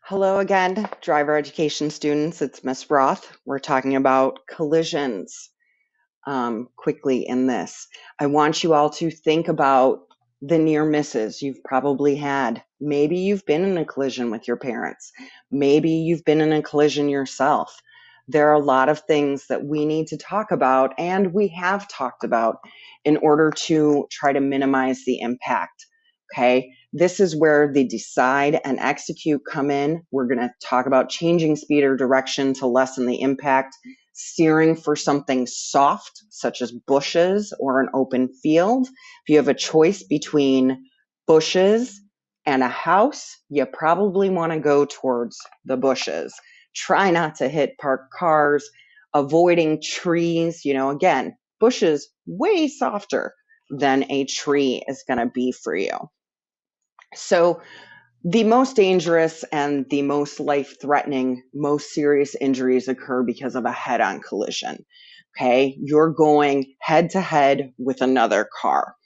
Hello again, driver education students. It's Miss Roth. We're talking about collisions quickly in this. I want you all to think about the near misses you've probably had. Maybe you've been in a collision with your parents. Maybe you've been in a collision yourself. There are a lot of things that we need to talk about, and we have talked about in order to try to minimize the impact. Okay, this is where the decide and execute come in. We're going to talk about changing speed or direction to lessen the impact, steering for something soft, such as bushes or an open field. If you have a choice between bushes and a house, you probably want to go towards the bushes. Try not to hit parked cars, avoiding trees. Again, bushes way softer than a tree is going to be for you. So the most dangerous and the most life-threatening, most serious injuries occur because of a head-on collision. Okay, you're going head to head with another car.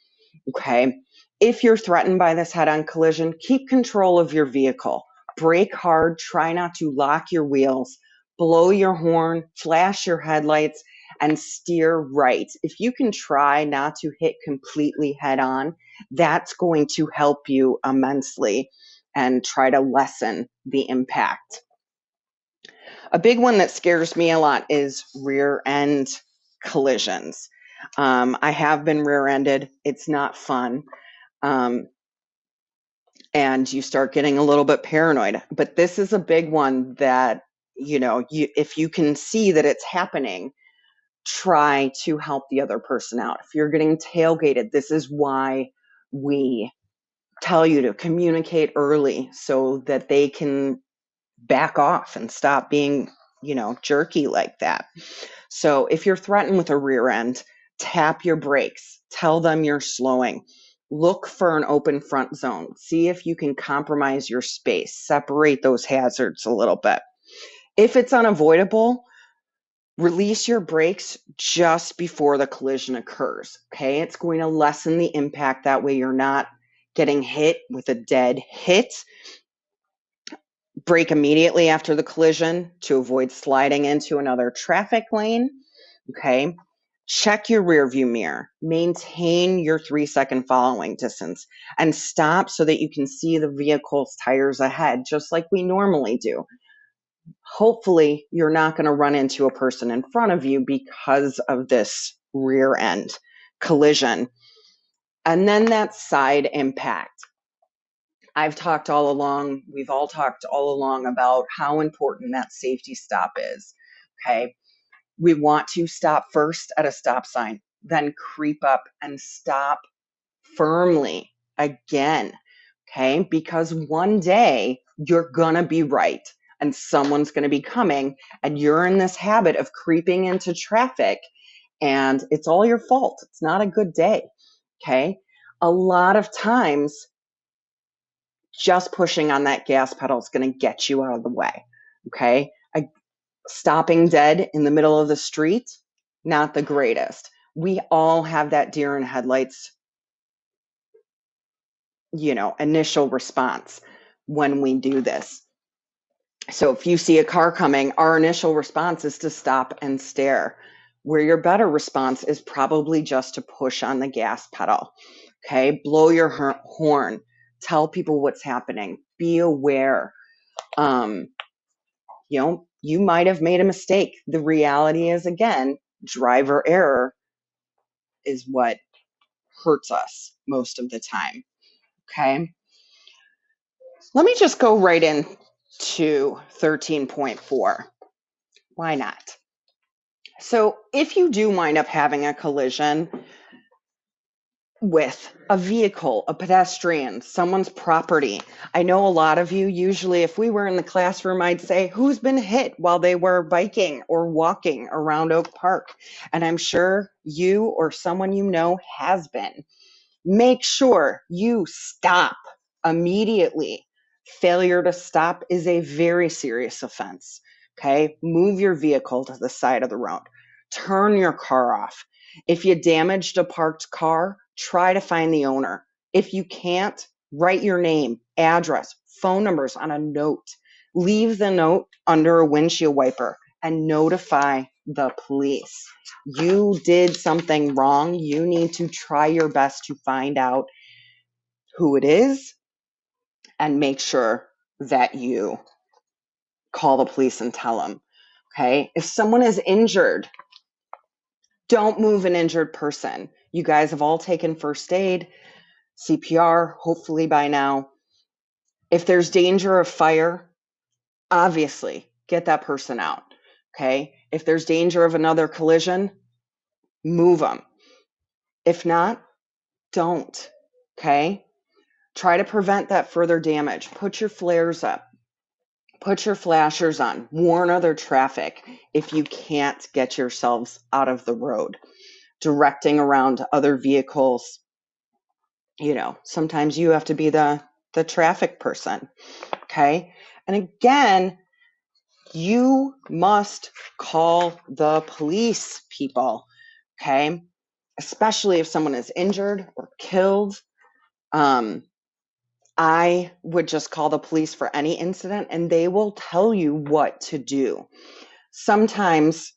Okay, if you're threatened by this head-on collision, keep control of your vehicle. Brake hard, try not to lock your wheels, blow your horn, flash your headlights, and steer right. If you can try not to hit completely head on, that's going to help you immensely and try to lessen the impact. A big one that scares me a lot is rear end collisions. I have been rear ended. It's not fun. Um, and you start getting a little bit paranoid. But this is a big one that, if you can see that it's happening, try to help the other person out. If you're getting tailgated, this is why we tell you to communicate early so that they can back off and stop being, jerky like that. So if you're threatened with a rear end, tap your brakes, tell them you're slowing. Look for an open front zone. See if you can compromise your space, separate those hazards a little bit. If it's unavoidable, release your brakes just before the collision occurs. Okay, it's going to lessen the impact. That way, you're not getting hit with a dead hit. Brake immediately after the collision to avoid sliding into another traffic lane. Okay. Check your rear view mirror. Maintain your 3-second following distance and stop so that you can see the vehicle's tires ahead, just like we normally do. Hopefully, you're not going to run into a person in front of you because of this rear end collision. And then that side impact. We've all talked all along about how important that safety stop is. Okay. We want to stop first at a stop sign, then creep up and stop firmly again. Okay. Because one day you're going to be right and someone's going to be coming, and you're in this habit of creeping into traffic, and it's all your fault. It's not a good day. Okay. A lot of times, just pushing on that gas pedal is going to get you out of the way. Okay. Stopping dead in the middle of the street, not the greatest. We all have that deer in headlights, initial response when we do this. So if you see a car coming, our initial response is to stop and stare, where your better response is probably just to push on the gas pedal. Okay. Blow your horn, tell people what's happening, be aware. You might have made a mistake. The reality is, again, driver error is what hurts us most of the time. Okay. Let me just go right into 13.4. Why not? So if you do wind up having a collision with a vehicle, a pedestrian, someone's property. I know a lot of you, usually if we were in the classroom, I'd say, who's been hit while they were biking or walking around Oak Park? And I'm sure you or someone you know has been. Make sure you stop immediately. Failure to stop is a very serious offense. Okay, move your vehicle to the side of the road. Turn your car off. If you damaged a parked car, try to find the owner. If you can't, write your name, address, phone numbers on a note. Leave the note under a windshield wiper and notify the police. You did something wrong. You need to try your best to find out who it is and make sure that you call the police and tell them. Okay? If someone is injured, don't move an injured person. You guys have all taken first aid, CPR, hopefully by now. If there's danger of fire, obviously get that person out. Okay? If there's danger of another collision, move them. If not, don't. Okay? Try to prevent that further damage. Put your flares up. Put your flashers on. Warn other traffic if you can't get yourselves out of the road. Directing around other vehicles. Sometimes you have to be the traffic person. Okay? And again, you must call the police, people. Okay? Especially if someone is injured or killed. I would just call the police for any incident and they will tell you what to do. Sometimes,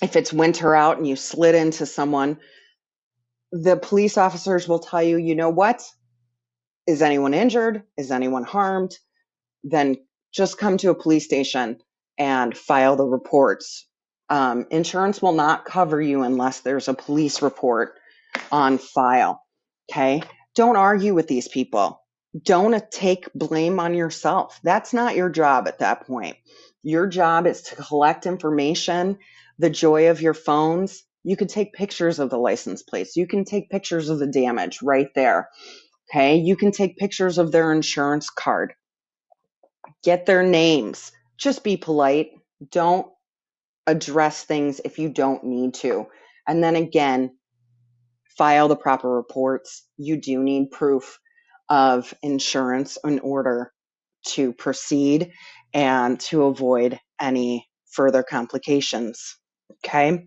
if it's winter out and you slid into someone, the police officers will tell you, you know what? Is anyone injured? Is anyone harmed? Then just come to a police station and file the reports. Insurance will not cover you unless there's a police report on file. Okay? Don't argue with these people. Don't take blame on yourself. That's not your job at that point. Your job is to collect information, the joy of your phones. You can take pictures of the license plates. You can take pictures of the damage right there. Okay? You can take pictures of their insurance card. Get their names. Just be polite. Don't address things if you don't need to. And then again, file the proper reports. You do need proof of insurance in order to proceed and to avoid any further complications. Okay.